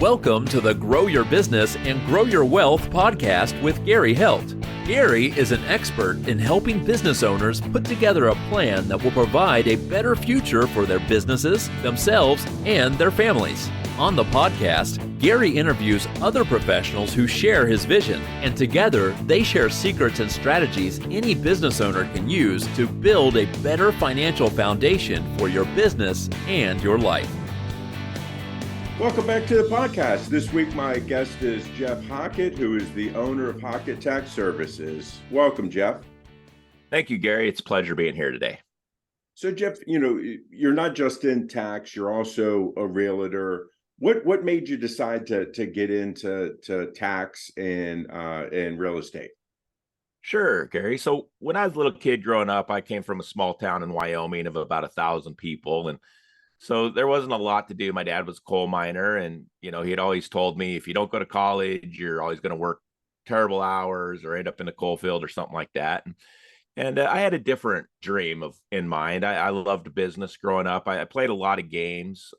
Welcome to the Grow Your Business and Grow Your Wealth podcast with Gary Heldt. Gary is an expert in helping business owners put together a plan that will provide a better future for their businesses, themselves, and their families. On the podcast, Gary interviews other professionals who share his vision, and together they share secrets and strategies any business owner can use to build a better financial foundation for your business and your life. Welcome back to the podcast. This week, my guest is Jeff Hockett, who is the owner of Hockett Tax Services. Welcome, Jeff. Thank you, Gary. It's a pleasure being here today. So, Jeff, you're not just in tax, you're also a realtor. What made you decide to get into tax and real estate? Sure, Gary. So when I was a little kid growing up, I came from a small town in Wyoming of about 1,000 people. And so there wasn't a lot to do. My dad was a coal miner, and, he had always told me, if you don't go to college, you're always going to work terrible hours or end up in the coal field or something like that. And I had a different dream in mind. I loved business growing up. I played a lot of games.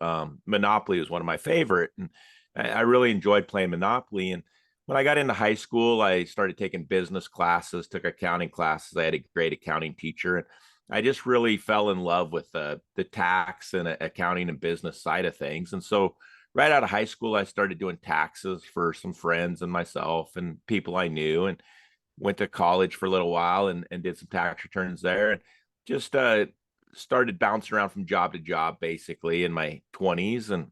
Monopoly was one of my favorite, and I really enjoyed playing Monopoly. And when I got into high school, I started taking business classes, took accounting classes. I had a great accounting teacher, and I just really fell in love with the tax and accounting and business side of things. And so right out of high school, I started doing taxes for some friends and myself and people I knew, and went to college for a little while and did some tax returns there, and just started bouncing around from job to job basically in my 20s, and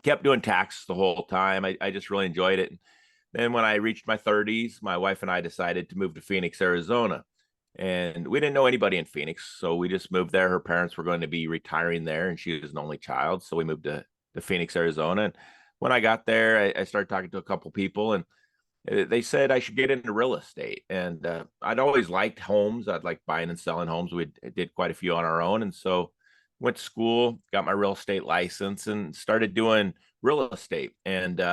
kept doing taxes the whole time. I just really enjoyed it. And then when I reached my 30s, my wife and I decided to move to Phoenix, Arizona. And we didn't know anybody in Phoenix, so we just moved there. Her parents were going to be retiring there, and she was an only child. So we moved to Phoenix, Arizona. And when I got there, I started talking to a couple people, and they said I should get into real estate. And I'd always liked homes. I'd like buying and selling homes. We did quite a few on our own. And so went to school, got my real estate license, and started doing real estate. And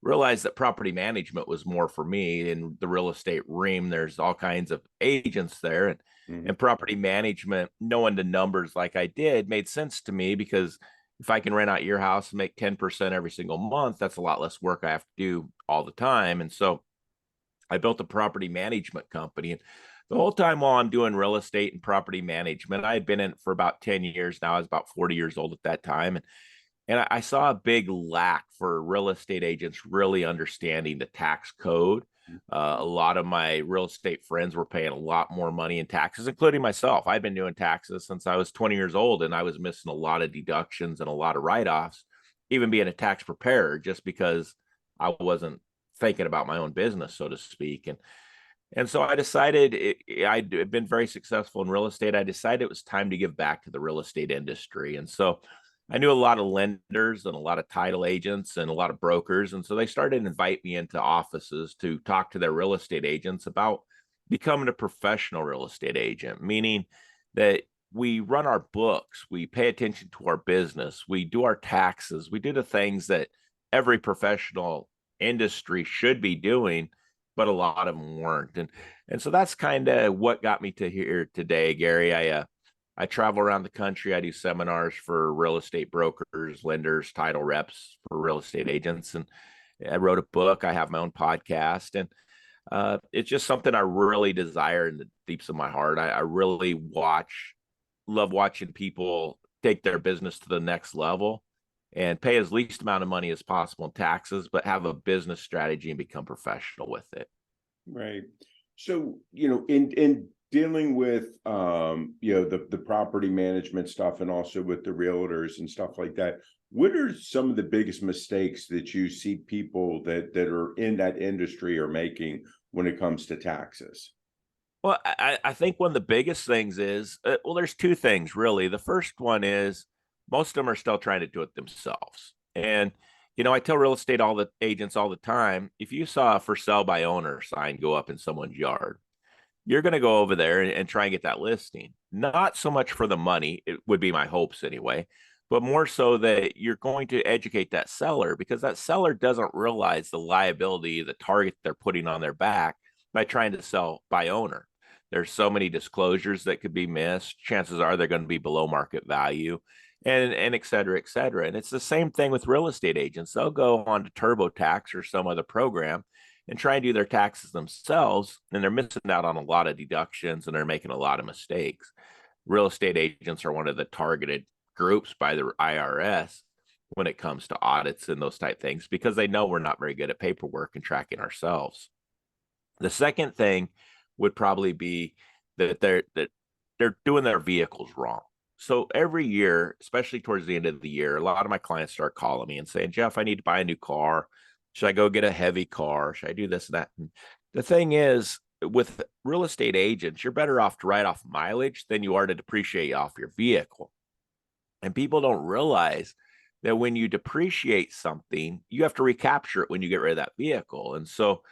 realized that property management was more for me. In the real estate realm, there's all kinds of agents there, and property management, knowing the numbers like I did, made sense to me, because if I can rent out your house and make 10% every single month, that's a lot less work I have to do all the time. And so I built a property management company. And the whole time while I'm doing real estate and property management, I had been in it for about 10 years now. I was about 40 years old at that time. And I saw a big lack for real estate agents really understanding the tax code. A lot of my real estate friends were paying a lot more money in taxes, including myself. I've been doing taxes since I was 20 years old, and I was missing a lot of deductions and a lot of write-offs, even being a tax preparer, just because I wasn't thinking about my own business, so to speak. And so I decided I'd been very successful in real estate. I decided it was time to give back to the real estate industry. And so I knew a lot of lenders and a lot of title agents and a lot of brokers. And so they started to invite me into offices to talk to their real estate agents about becoming a professional real estate agent, meaning that we run our books, we pay attention to our business, we do our taxes, we do the things that every professional industry should be doing, but a lot of them weren't. And so that's kind of what got me to here today, Gary. I travel around the country. I do seminars for real estate brokers, lenders, title reps, for real estate agents. And I wrote a book. I have my own podcast. And it's just something I really desire in the deeps of my heart. I really love watching people take their business to the next level and pay as least amount of money as possible in taxes, but have a business strategy and become professional with it. Right. So, in dealing with the property management stuff, and also with the realtors and stuff like that, what are some of the biggest mistakes that you see people that are in that industry are making when it comes to taxes? Well, I think one of the biggest things is, there's two things really. The first one is most of them are still trying to do it themselves. And I tell real estate agents all the time, if you saw a for sale by owner sign go up in someone's yard, you're going to go over there and try and get that listing. Not so much for the money, it would be my hopes anyway, but more so that you're going to educate that seller, because that seller doesn't realize the liability, the target they're putting on their back by trying to sell by owner. There's so many disclosures that could be missed. Chances are they're going to be below market value. and et cetera, et cetera. And it's the same thing with real estate agents. They'll go on to TurboTax or some other program and try and do their taxes themselves, and they're missing out on a lot of deductions and they're making a lot of mistakes. Real estate agents are one of the targeted groups by the IRS when it comes to audits and those type things, because they know we're not very good at paperwork and tracking ourselves. The second thing would probably be that they're doing their vehicles wrong. So every year, especially towards the end of the year, a lot of my clients start calling me and saying, Jeff, I need to buy a new car. Should I go get a heavy car? Should I do this and that? And the thing is, with real estate agents, you're better off to write off mileage than you are to depreciate off your vehicle. And people don't realize that when you depreciate something, you have to recapture it when you get rid of that vehicle. And so,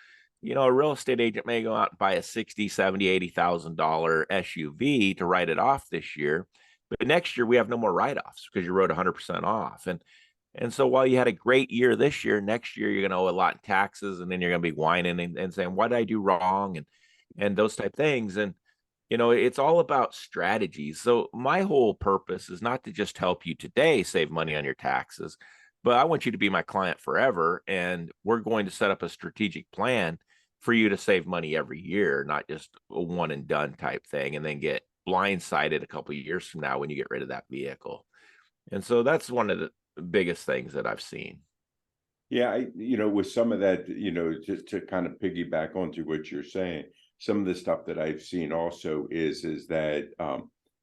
a real estate agent may go out and buy a $60,000, $70,000, $80,000 SUV to write it off this year. But next year we have no more write-offs because you wrote 100% off. And so while you had a great year this year, next year you're going to owe a lot in taxes, and then you're going to be whining and saying, what did I do wrong? And those type things. And, it's all about strategies. So my whole purpose is not to just help you today save money on your taxes, but I want you to be my client forever. And we're going to set up a strategic plan for you to save money every year, not just a one and done type thing, and then get blindsided a couple of years from now when you get rid of that vehicle. And so that's one of the biggest things that I've seen. Yeah, with some of that, just to kind of piggyback onto what you're saying, some of the stuff that I've seen also is that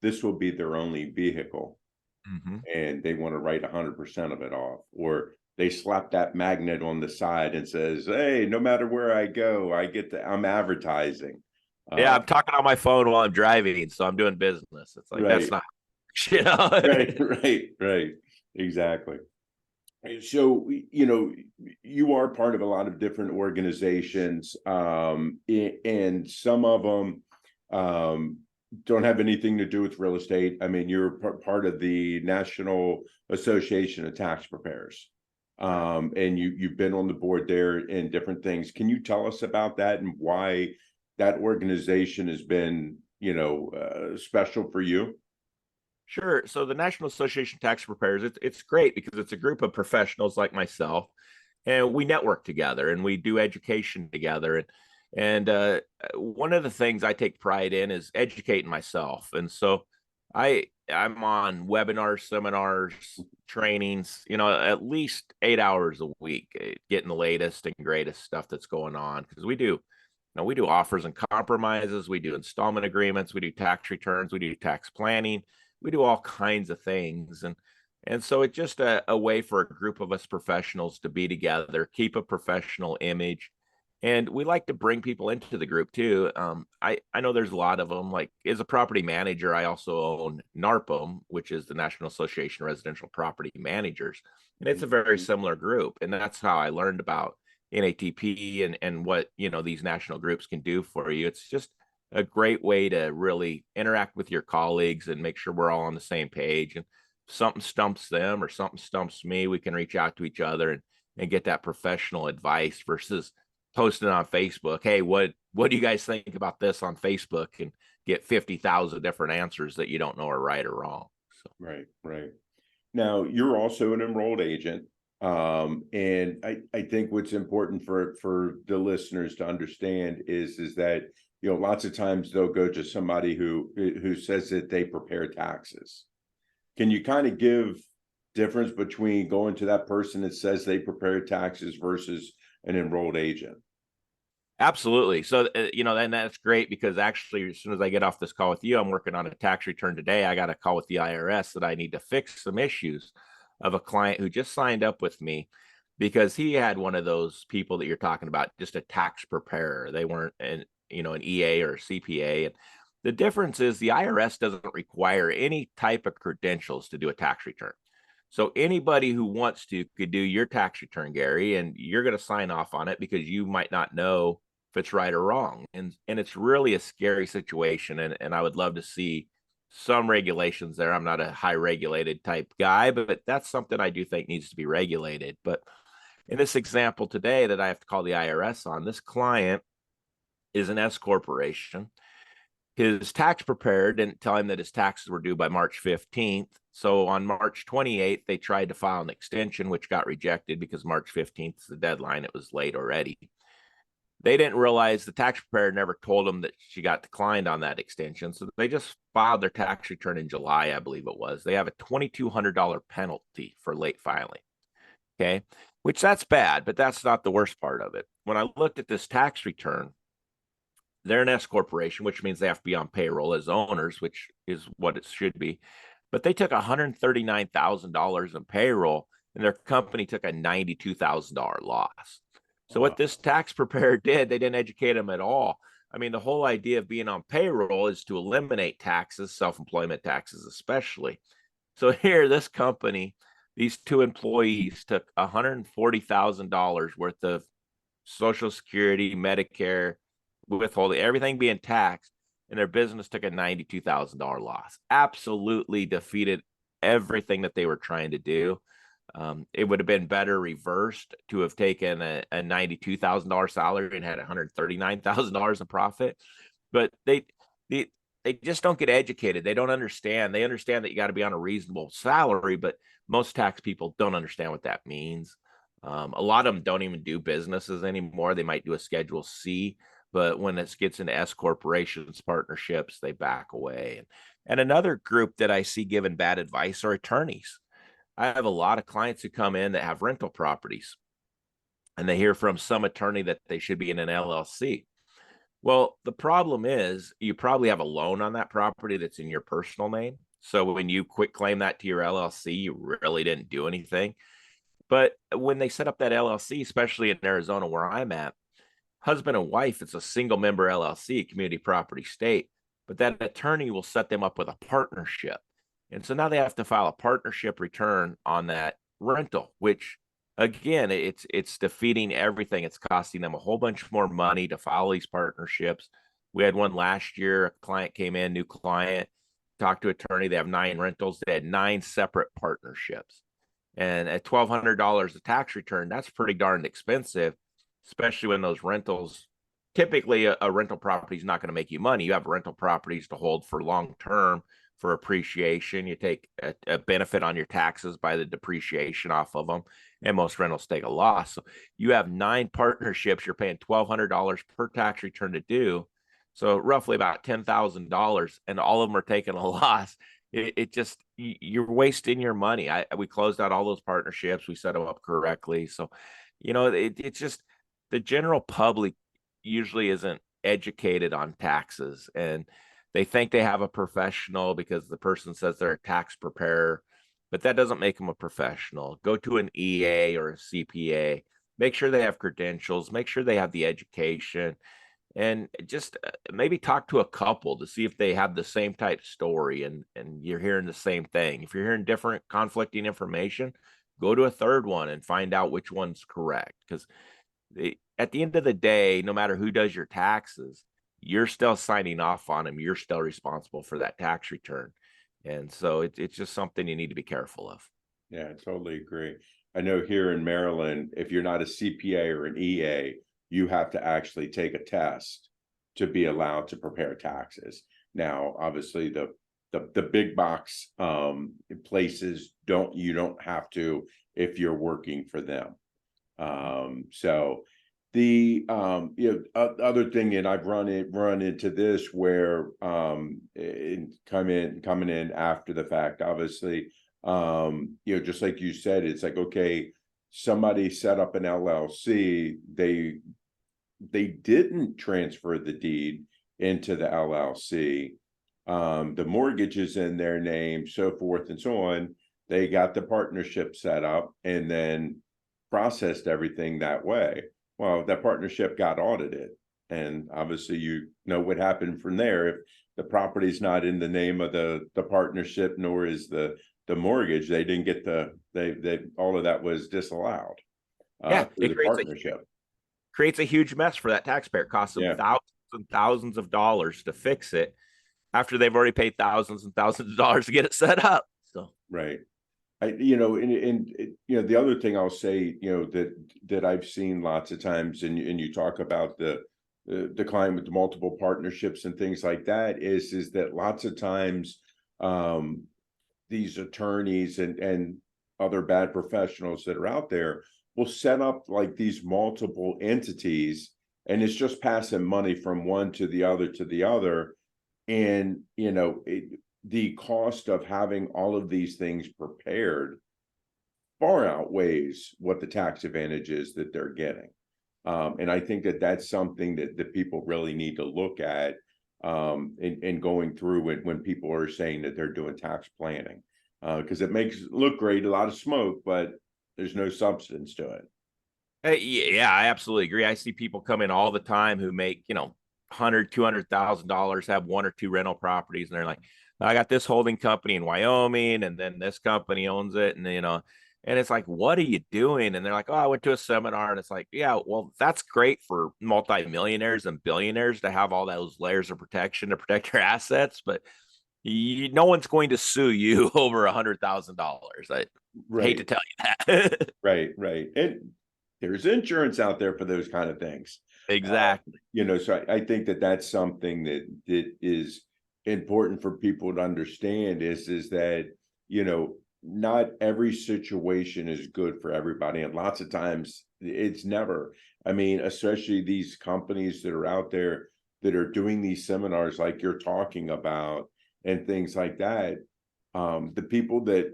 this will be their only vehicle, and they want to write 100% of it off, or they slap that magnet on the side and says, hey, no matter where I go, I'm advertising. Yeah, I'm talking on my phone while I'm driving, so I'm doing business. It's like, right. That's not, right. Exactly. So, you are part of a lot of different organizations, and some of them don't have anything to do with real estate. I mean, you're part of the National Association of Tax Preparers, and you've been on the board there and different things. Can you tell us about that and why that organization has been, special for you? Sure. So the National Association of Tax Preparers, it's great because it's a group of professionals like myself, and we network together and we do education together. And one of the things I take pride in is educating myself. And so I'm on webinars, seminars, trainings, at least 8 hours a week, getting the latest and greatest stuff that's going on, because we do offers and compromises, we do installment agreements, we do tax returns, we do tax planning, we do all kinds of things. And so it's just a way for a group of us professionals to be together, keep a professional image. And we like to bring people into the group too. I know there's a lot of them. Like, as a property manager, I also own NARPM, which is the National Association of Residential Property Managers. And it's a very similar group. And that's how I learned about NATP and what, these national groups can do for you. It's just a great way to really interact with your colleagues and make sure we're all on the same page. And if something stumps them or something stumps me, we can reach out to each other and get that professional advice versus posting on Facebook. Hey, what do you guys think about this on Facebook? And get 50,000 different answers that you don't know are right or wrong. So. Right. Now, you're also an enrolled agent. And I think what's important for the listeners to understand is that, lots of times they'll go to somebody who says that they prepare taxes. Can you kind of give difference between going to that person that says they prepare taxes versus an enrolled agent? Absolutely. So, and that's great, because actually, as soon as I get off this call with you, I'm working on a tax return today. I got a call with the IRS that I need to fix some issues of a client who just signed up with me because he had one of those people that you're talking about, just a tax preparer. They weren't an EA or a CPA. And the difference is the IRS doesn't require any type of credentials to do a tax return. So anybody who wants to could do your tax return, Gary, and you're going to sign off on it because you might not know if it's right or wrong. And it's really a scary situation. And I would love to see some regulations there. I'm not a high regulated type guy, but that's something I do think needs to be regulated. But in this example today that I have to call the IRS on, this client is an S corporation. His tax preparer didn't tell him that his taxes were due by March 15th. So on March 28th, they tried to file an extension, which got rejected because March 15th is the deadline. It was late already. They didn't realize the tax preparer never told them that she got declined on that extension. So they just filed their tax return in July, I believe it was. They have a $2,200 penalty for late filing. Okay, which that's bad, but that's not the worst part of it. When I looked at this tax return, they're an S corporation, which means they have to be on payroll as owners, which is what it should be. But they took $139,000 in payroll, and their company took a $92,000 loss. So what this tax preparer did, they didn't educate them at all. I mean, the whole idea of being on payroll is to eliminate taxes, self-employment taxes especially. So here, this company, these two employees took $140,000 worth of Social Security, Medicare, withholding, everything being taxed, and their business took a $92,000 loss. Absolutely defeated everything that they were trying to do. It would have been better reversed to have taken a $92,000 salary and had $139,000 in profit. But they just don't get educated. They don't understand. They understand that you got to be on a reasonable salary, but most tax people don't understand what that means. A lot of them don't even do businesses anymore. They might do a Schedule C, but when it gets into S corporations, partnerships, they back away. And another group that I see giving bad advice are attorneys. I have a lot of clients who come in that have rental properties, and they hear from some attorney that they should be in an LLC. Well, the problem is you probably have a loan on that property that's in your personal name. So when you quit claim that to your LLC, you really didn't do anything. But when they set up that LLC, especially in Arizona where I'm at, husband and wife, it's a single member LLC, community property state, but that attorney will set them up with a partnership. And so now they have to file a partnership return on that rental, which again, it's defeating everything. It's costing them a whole bunch more money to file these partnerships. We had one last year, a client came in, new client, talked to an attorney, they have 9 rentals, they had 9 separate partnerships. And at $1,200 a tax return, that's pretty darn expensive, especially when those rentals, typically a rental property is not going to make you money. You have rental properties to hold for long term for appreciation. You take a benefit on your taxes by the depreciation off of them, and most rentals take a loss. So you have 9 partnerships. You're paying $1,200 per tax return to do, so roughly about $10,000, and all of them are taking a loss. It just, you're wasting your money. We closed out all those partnerships. We set them up correctly. So, it's just the general public usually isn't educated on taxes, and they think they have a professional because the person says they're a tax preparer, but that doesn't make them a professional. Go to an EA or a CPA, make sure they have credentials, make sure they have the education, and just maybe talk to a couple to see if they have the same type story and you're hearing the same thing. If you're hearing different conflicting information, go to a third one and find out which one's correct. Because at the end of the day, no matter who does your taxes, you're still signing off on them. You're still responsible for that tax return. And so it's just something you need to be careful of. Yeah, I totally agree. I know here in Maryland, if you're not a CPA or an EA, you have to actually take a test to be allowed to prepare taxes. Now, obviously, the big box places you don't have to if you're working for them. So the other thing, and I've run into this where coming in after the fact, obviously, just like you said, it's like, okay, somebody set up an LLC, they didn't transfer the deed into the LLC. The mortgage is in their name, so forth and so on. They got the partnership set up and then processed everything that way. Well, that partnership got audited, and obviously you know what happened from there. If the property's not in the name of the partnership, nor is the mortgage, they didn't get they all of that was disallowed. It creates a huge mess for that taxpayer. It costs them thousands and thousands of dollars to fix it after they've already paid thousands and thousands of dollars to get it set up. So right. The other thing I'll say, that I've seen lots of times, and you talk about the client with the multiple partnerships and things like that, is that lots of times these attorneys and other bad professionals that are out there will set up like these multiple entities, and it's just passing money from one to the other to the other. And, the cost of having all of these things prepared far outweighs what the tax advantage is that they're getting. And I think that that's something that people really need to look at in going through it when people are saying that they're doing tax planning, because it makes it look great, a lot of smoke, but there's no substance to it. Yeah, I absolutely agree. I see people come in all the time who make, $100,000-$200,000, have one or two rental properties, and they're like, I got this holding company in Wyoming, and then this company owns it, and and it's like, what are you doing? And they're like, oh, I went to a seminar, and it's like, yeah, well, that's great for multimillionaires and billionaires to have all those layers of protection to protect their assets, but no one's going to sue you over $100,000. I hate to tell you that. Right. And there's insurance out there for those kind of things. Exactly. So I think that that's something that is important for people to understand is that, not every situation is good for everybody. And lots of times it's never. I mean, especially these companies that are out there that are doing these seminars like you're talking about and things like that. The people that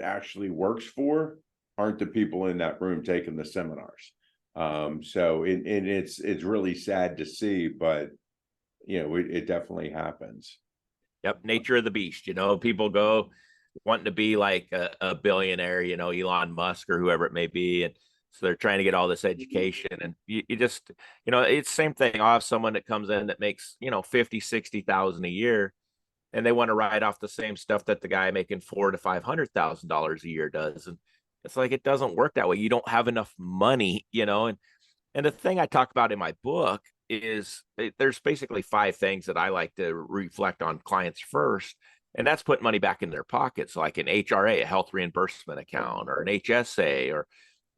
actually works for aren't the people in that room taking the seminars. So it's really sad to see, but it definitely happens. Yep. Nature of the beast. People go wanting to be like a billionaire, Elon Musk or whoever it may be. And so they're trying to get all this education, and you just, it's the same thing. I'll have someone that comes in that makes, 50, 60,000 a year, and they want to write off the same stuff that the guy making $400,000 to $500,000 a year does. And it's like, it doesn't work that way. You don't have enough money, and the thing I talk about in my book is there's basically 5 things that I like to reflect on clients first. And that's putting money back in their pockets, like an HRA, a health reimbursement account, or an HSA, or,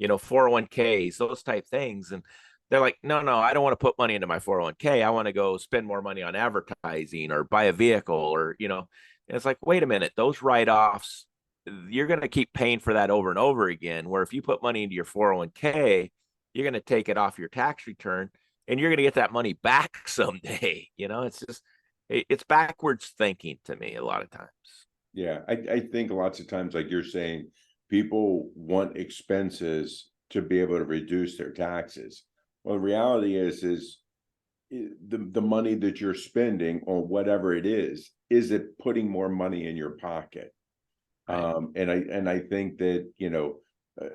401ks, those type things. And they're like, no, I don't want to put money into my 401k. I want to go spend more money on advertising or buy a vehicle, or, and it's like, wait a minute, those write-offs, you're going to keep paying for that over and over again. Where if you put money into your 401k, you're going to take it off your tax return, and you're going to get that money back someday. It's just, it's backwards thinking to me a lot of times. Yeah, I think lots of times, like you're saying, people want expenses to be able to reduce their taxes. Well, the reality is the money that you're spending on whatever it is it putting more money in your pocket? Right. And I think that,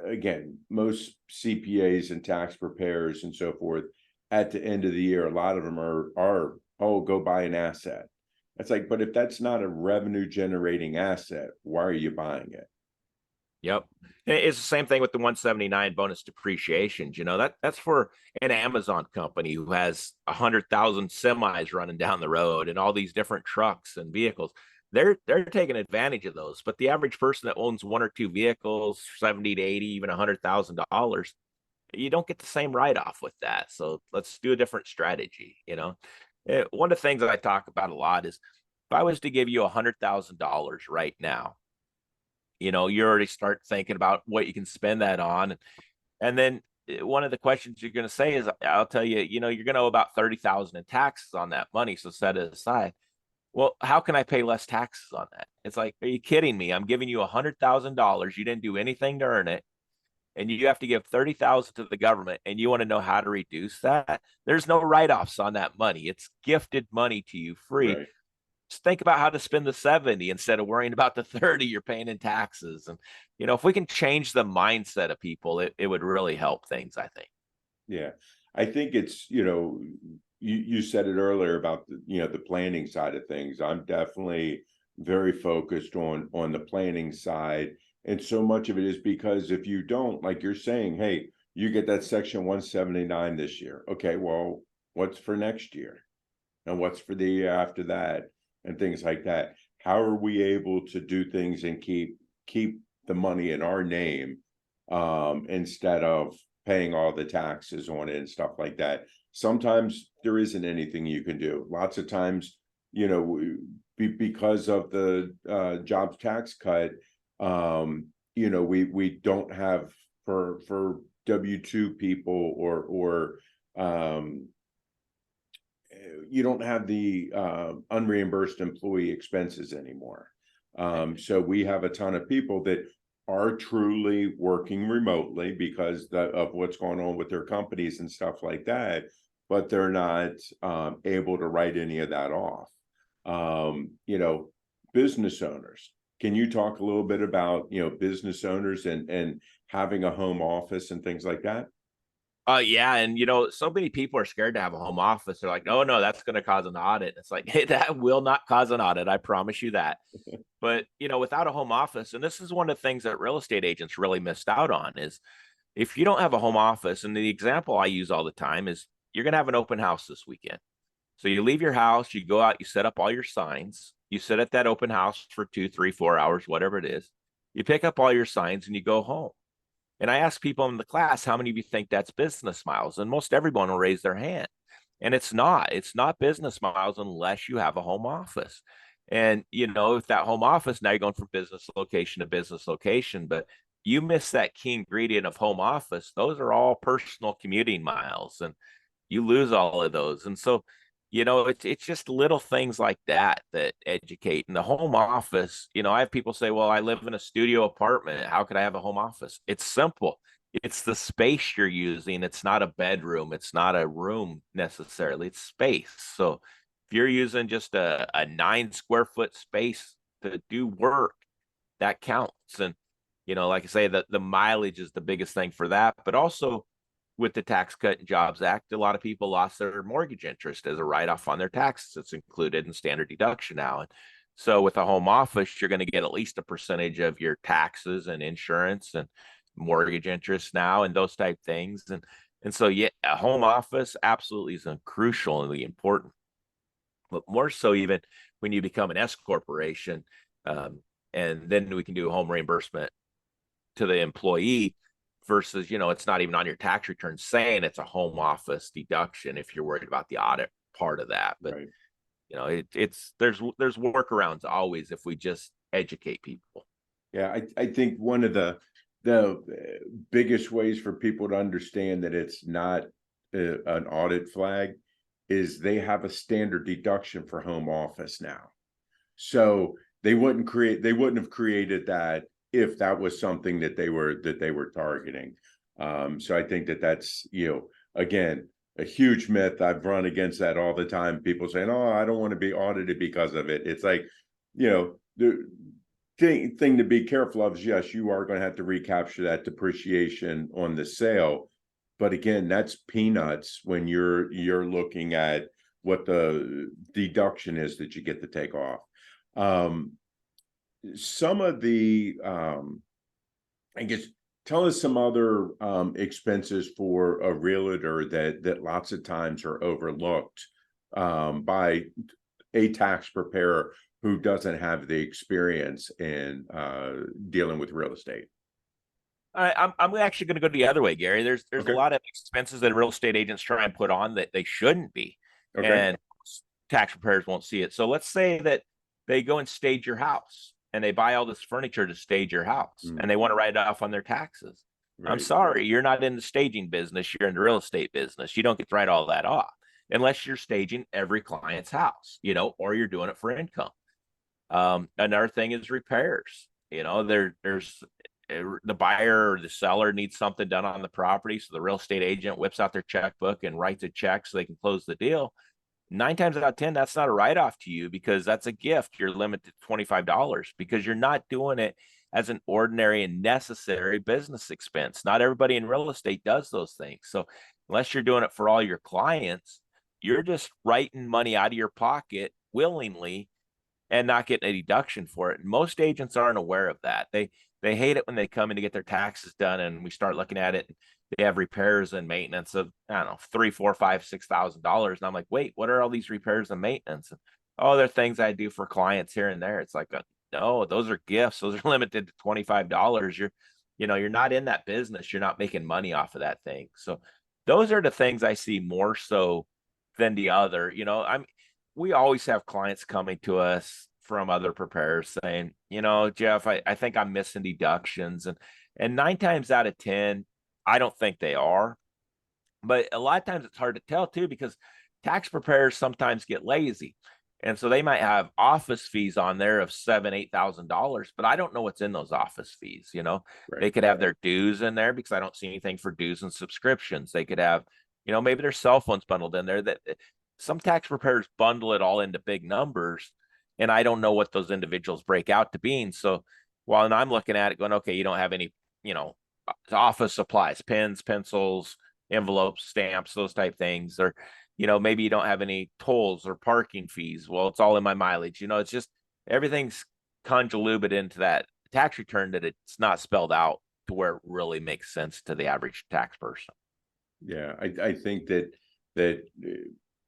again, most CPAs and tax preparers and so forth, at the end of the year, a lot of them are go buy an asset. It's like, but if that's not a revenue generating asset, why are you buying it? Yep. It's the same thing with the 179 bonus depreciations. That's for an Amazon company who has 100,000 semis running down the road and all these different trucks and vehicles. They're taking advantage of those. But the average person that owns 1 or 2 vehicles, 70 to 80, even $100,000, you don't get the same write-off with that. So let's do a different strategy. One of the things that I talk about a lot is, if I was to give you $100,000 right now, you already start thinking about what you can spend that on. And then one of the questions you're going to say is, I'll tell you, you're going to owe about 30,000 in taxes on that money. So set it aside. Well, how can I pay less taxes on that? It's like, are you kidding me? I'm giving you $100,000. You didn't do anything to earn it, and you have to give 30,000 to the government, and you want to know how to reduce that? There's no write-offs on that money. It's gifted money to you free. Right. Just think about how to spend the 70 instead of worrying about the 30 you're paying in taxes. And, if we can change the mindset of people, it would really help things, I think. Yeah. I think it's, you said it earlier about the planning side of things. I'm definitely very focused on the planning side. And so much of it is because if you don't, like you're saying, hey, you get that section 179 this year. Okay, well, what's for next year? And what's for the year after that? And things like that. How are we able to do things and keep the money in our name, instead of paying all the taxes on it and stuff like that? Sometimes there isn't anything you can do. Lots of times, because of the jobs tax cut, we don't have for W-2 people or you don't have the unreimbursed employee expenses anymore. So we have a ton of people that are truly working remotely because of what's going on with their companies and stuff like that, but they're not able to write any of that off. Business owners. Can you talk a little bit about, business owners and having a home office and things like that? Yeah. And, so many people are scared to have a home office. They're like, oh, no, that's going to cause an audit. It's like, hey, that will not cause an audit. I promise you that. But, without a home office, and this is one of the things that real estate agents really missed out on is if you don't have a home office, and the example I use all the time is you're going to have an open house this weekend. So you leave your house, you go out, you set up all your signs, you sit at that open house for 2, 3, 4 hours, whatever it is. You pick up all your signs and you go home. And I ask people in the class, how many of you think that's business miles? And most everyone will raise their hand. And it's not business miles unless you have a home office. And, if that home office, now you're going from business location to business location, but you miss that key ingredient of home office. Those are all personal commuting miles and you lose all of those. And so, it's just little things like that educate. And the home office, I have people say, well, I live in a studio apartment. How could I have a home office? It's simple. It's the space you're using. It's not a bedroom. It's not a room necessarily. It's space. So if you're using just a 9 square foot space to do work, that counts. And, like I say, the mileage is the biggest thing for that. But also, with the Tax Cut and Jobs Act, a lot of people lost their mortgage interest as a write-off on their taxes. It's included in standard deduction now. And so with a home office, you're going to get at least a percentage of your taxes and insurance and mortgage interest now and those type things. And so, yeah, a home office absolutely is crucially important. But more so even when you become an S corporation, and then we can do home reimbursement to the employee versus, it's not even on your tax return saying it's a home office deduction if you're worried about the audit part of that. But, right. There's workarounds always if we just educate people. Yeah, I think one of the biggest ways for people to understand that it's not an audit flag is they have a standard deduction for home office now. So they wouldn't have created that if that was something that they were targeting. So I think that's, again, a huge myth. I've run against that all the time. People saying, oh, I don't want to be audited because of it. It's like, the thing to be careful of is, yes, you are going to have to recapture that depreciation on the sale. But again, that's peanuts when you're looking at what the deduction is that you get to take off. Some of the, I guess, tell us some other expenses for a realtor that lots of times are overlooked by a tax preparer who doesn't have the experience in dealing with real estate. I'm actually going to go the other way, Gary. There's okay. A lot of expenses that real estate agents try and put on that they shouldn't be, okay. And tax preparers won't see it. So let's say that they go and stage your house. And they buy all this furniture to stage your house, and they want to write it off on their taxes. Right. I'm sorry, you're not in the staging business. You're in the real estate business. You don't get to write all that off unless you're staging every client's house, or you're doing it for income. Another thing is repairs. There's the buyer or the seller needs something done on the property, so the real estate agent whips out their checkbook and writes a check so they can close the deal. 9 times out of 10, that's not a write-off to you because that's a gift. You're limited to $25 because you're not doing it as an ordinary and necessary business expense. Not everybody in real estate does those things. So unless you're doing it for all your clients, you're just writing money out of your pocket willingly and not getting a deduction for it. And most agents aren't aware of that. They hate it when they come in to get their taxes done and we start looking at it. They have repairs and maintenance of, I don't know, $3,000, $4,000, $5,000, $6,000. And I'm like, wait, what are all these repairs and maintenance? And, oh, they're things I do for clients here and there. It's like, no, those are gifts. Those are limited to $25. You're not in that business. You're not making money off of that thing. So those are the things I see more so than the other. we always have clients coming to us from other preparers saying, Jeff, I think I'm missing deductions. And 9 times out of 10, I don't think they are. But a lot of times it's hard to tell too, because tax preparers sometimes get lazy. And so they might have office fees on there of $7,000-8,000, but I don't know what's in those office fees. Right. They could have their dues in there because I don't see anything for dues and subscriptions. They could have, maybe their cell phones bundled in there. That some tax preparers bundle it all into big numbers, and I don't know what those individuals break out to being. So while I'm looking at it going, okay, you don't have any, office supplies, pens, pencils, envelopes, stamps, those type things, or maybe you don't have any tolls or parking fees. Well, it's all in my mileage. It's just everything's convoluted into that tax return that it's not spelled out to where it really makes sense to the average tax person. Yeah, I think that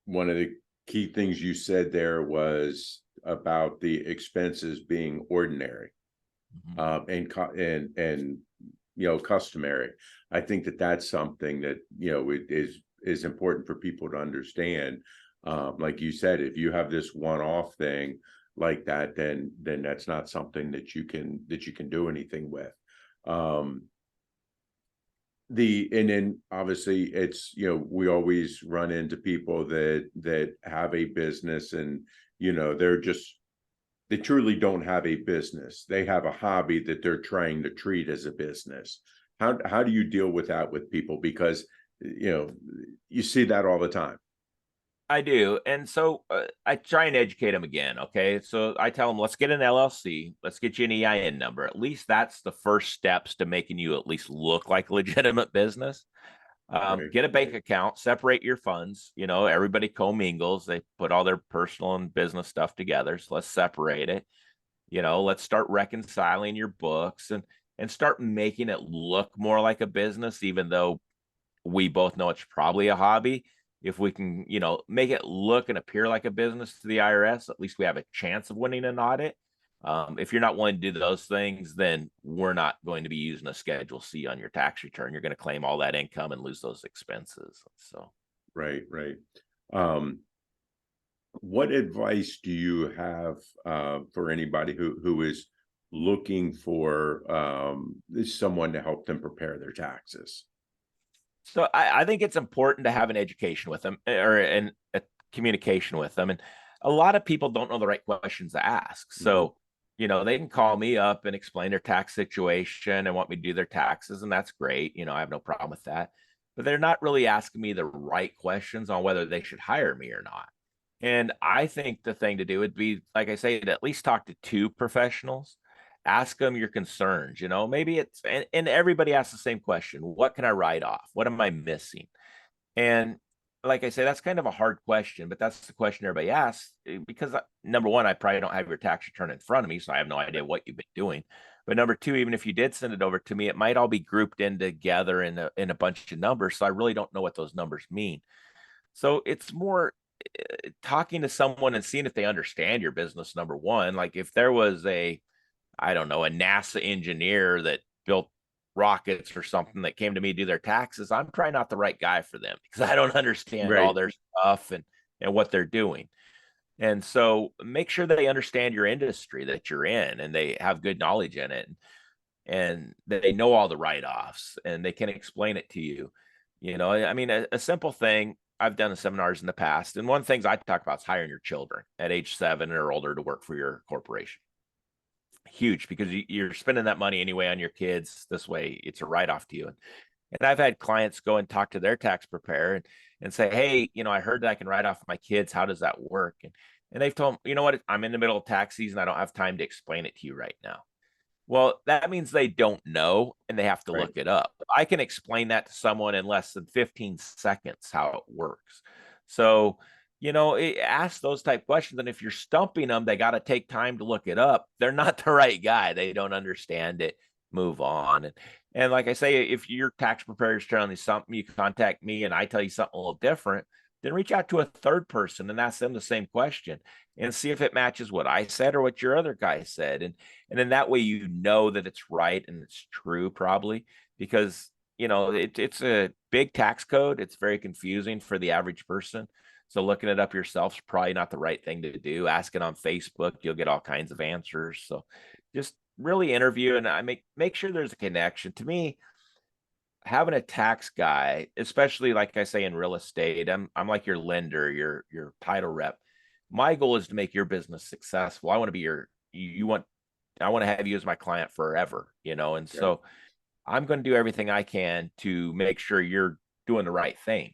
one of the key things you said there was about the expenses being ordinary, and customary. I think that that's something that is important for people to understand. Like you said, if you have this one-off thing like that, then that's not something that you can do anything with. And then obviously it's, we always run into people that have a business and, they truly don't have a business. They have a hobby that they're trying to treat as a business. How do you deal with that with people? Because, you see that all the time. I do. And so I try and educate them again. Okay. So I tell them, let's get an LLC. Let's get you an EIN number. At least that's the first steps to making you at least look like a legitimate business. Right. Get a bank account, separate your funds. Everybody commingles. They put all their personal and business stuff together. So let's separate it. Let's start reconciling your books and start making it look more like a business, even though we both know it's probably a hobby. If we can, make it look and appear like a business to the IRS, at least we have a chance of winning an audit. If you're not willing to do those things, then we're not going to be using a Schedule C on your tax return. You're going to claim all that income and lose those expenses. So, Right. What advice do you have for anybody who is looking for someone to help them prepare their taxes? So I think it's important to have an education with them or a communication with them. And a lot of people don't know the right questions to ask. So, they can call me up and explain their tax situation and want me to do their taxes. And that's great. I have no problem with that. But they're not really asking me the right questions on whether they should hire me or not. And I think the thing to do would be, like I say, to at least talk to two professionals. Ask them your concerns. Maybe it's, and everybody asks the same question. What can I write off? What am I missing? And like I say, that's kind of a hard question, but that's the question everybody asks because number one, I probably don't have your tax return in front of me, so I have no idea what you've been doing. But number two, even if you did send it over to me, it might all be grouped in together in a bunch of numbers. So I really don't know what those numbers mean. So it's more talking to someone and seeing if they understand your business. Number one, like if there was a NASA engineer that built rockets or something that came to me to do their taxes, I'm probably not the right guy for them because I don't understand all their stuff and what they're doing. And so make sure that they understand your industry that you're in and they have good knowledge in it and they know all the write-offs and they can explain it to you. A simple thing, I've done seminars in the past, and one of the things I talk about is hiring your children at age 7 or older to work for your corporation. Huge, because you're spending that money anyway on your kids. This way it's a write-off to you. And I've had clients go and talk to their tax preparer and say, hey, I heard that I can write off my kids. How does that work? And they've told them, you know what, I'm in the middle of tax season. I don't have time to explain it to you right now. Well, that means they don't know and they have to look it up. I can explain that to someone in less than 15 seconds how it works. So ask those type questions. And if you're stumping them, they got to take time to look it up. They're not the right guy. They don't understand it. Move on. And like I say, if your tax preparer is telling you something, you contact me and I tell you something a little different, then reach out to a third person and ask them the same question and see if it matches what I said or what your other guy said. And then that way, that it's right and it's true probably because, it's a big tax code. It's very confusing for the average person. So looking it up yourself is probably not the right thing to do. Asking on Facebook, you'll get all kinds of answers. So just really interview, and I make sure there's a connection. To me, having a tax guy, especially like I say in real estate, I'm like your lender, your title rep. My goal is to make your business successful. I want to be I want to have you as my client forever, and Yeah. so I'm going to do everything I can to make sure you're doing the right things.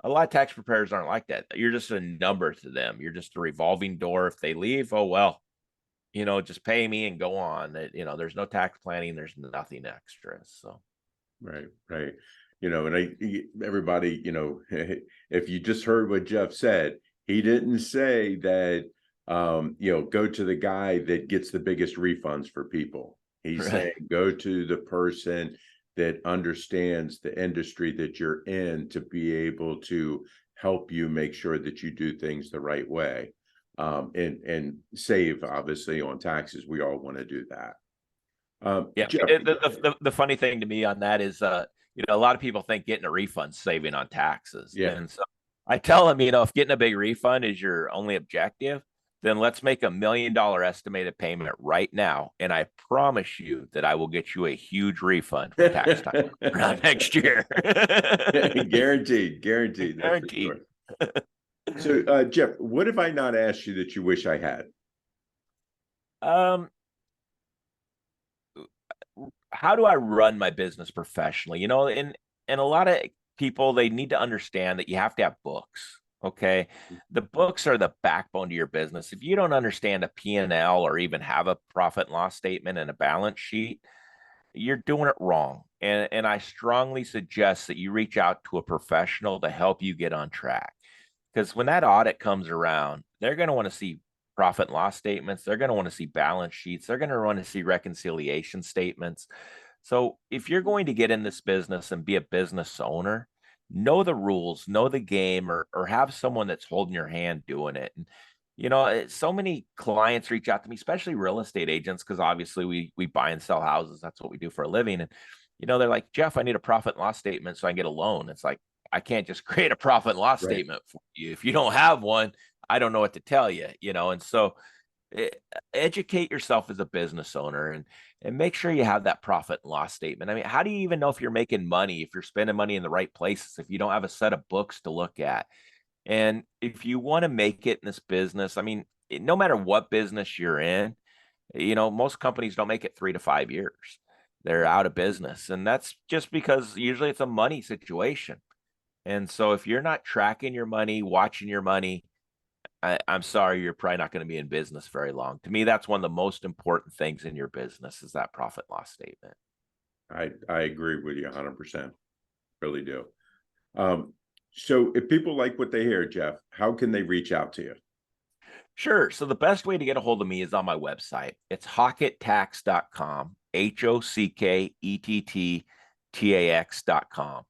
A lot of tax preparers aren't like that. You're just a number to them. You're just a revolving door. If they leave, oh well, just pay me and go on. There's no tax planning. There's nothing extra. So. Right. And everybody, if you just heard what Jeff said, he didn't say that, go to the guy that gets the biggest refunds for people. He's Right. saying go to the person that understands the industry that you're in to be able to help you make sure that you do things the right way, and save obviously on taxes. We all want to do that. Yeah. Jeff, The funny thing to me on that is, a lot of people think getting a refund saving on taxes. yeah, And so I tell them, if getting a big refund is your only objective, then let's make $1 million estimated payment right now. And I promise you that I will get you a huge refund for tax time around next year. guaranteed, that's for Guaranteed. sure. So, Jeff, what have I not asked you that you wish I had? How do I run my business professionally? And a lot of people, they need to understand that you have to have books. Okay. The books are the backbone to your business. If you don't understand a P&L or even have a profit and loss statement and a balance sheet, you're doing it wrong. And I strongly suggest that you reach out to a professional to help you get on track. Because when that audit comes around, they're going to want to see profit and loss statements. They're going to want to see balance sheets. They're going to want to see reconciliation statements. So if you're going to get in this business and be a business owner, know the rules, know the game, or have someone that's holding your hand doing it. And so many clients reach out to me, especially real estate agents, because obviously we buy and sell houses. That's what we do for a living. And they're like, Jeff, I need a profit and loss statement so I can get a loan. It's like, I can't just create a profit and loss Right. statement for you. If you don't have one, I don't know what to tell you, and so educate yourself as a business owner and make sure you have that profit and loss statement. I mean, how do you even know if you're making money, if you're spending money in the right places, if you don't have a set of books to look at? And if you want to make it in this business, I mean, no matter what business you're in, most companies don't make it 3 to 5 years. They're out of business. And that's just because usually it's a money situation. And so if you're not tracking your money, watching your money, I'm sorry, you're probably not going to be in business very long. To me, that's one of the most important things in your business is that profit loss statement. I agree with you 100%. Really do. So if people like what they hear, Jeff, how can they reach out to you? Sure. So the best way to get a hold of me is on my website. It's hockettax.com, HOCKETTTAX.com.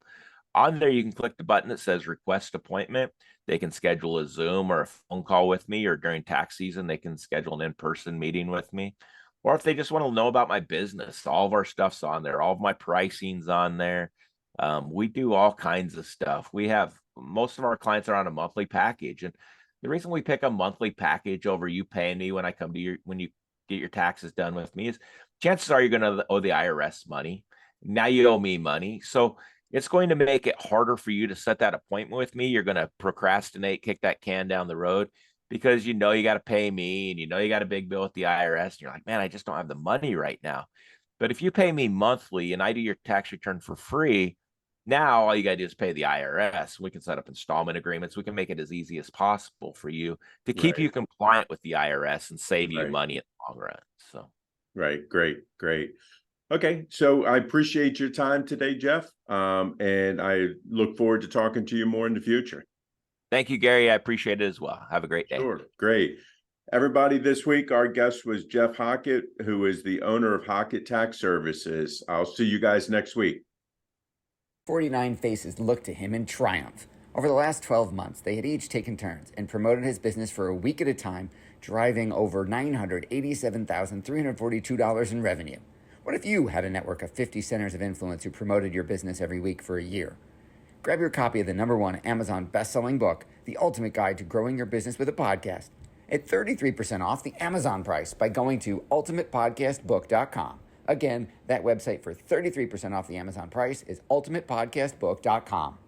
On there, you can click the button that says request appointment. They can schedule a Zoom or a phone call with me, or during tax season, they can schedule an in-person meeting with me. Or if they just want to know about my business, all of our stuff's on there. All of my pricing's on there. We do all kinds of stuff. Most of our clients are on a monthly package. And the reason we pick a monthly package over you paying me when you get your taxes done with me is chances are you're going to owe the IRS money. Now you owe me money. So it's going to make it harder for you to set that appointment with me. You're going to procrastinate, kick that can down the road because you got to pay me and you got a big bill with the IRS. And you're like, man, I just don't have the money right now. But if you pay me monthly and I do your tax return for free, now all you got to do is pay the IRS. We can set up installment agreements. We can make it as easy as possible for you to keep you compliant with the IRS and save you money in the long run. So, right. Great. Okay. So I appreciate your time today, Jeff. And I look forward to talking to you more in the future. Thank you, Gary. I appreciate it as well. Have a great day. Sure. Great. Everybody, this week, our guest was Jeff Hockett, who is the owner of Hockett Tax Services. I'll see you guys next week. 49 faces looked to him in triumph. Over the last 12 months, they had each taken turns and promoted his business for a week at a time, driving over $987,342 in revenue. What if you had a network of 50 centers of influence who promoted your business every week for a year? Grab your copy of the #1 Amazon best-selling book, The Ultimate Guide to Growing Your Business with a Podcast, at 33% off the Amazon price by going to ultimatepodcastbook.com. Again, that website for 33% off the Amazon price is ultimatepodcastbook.com.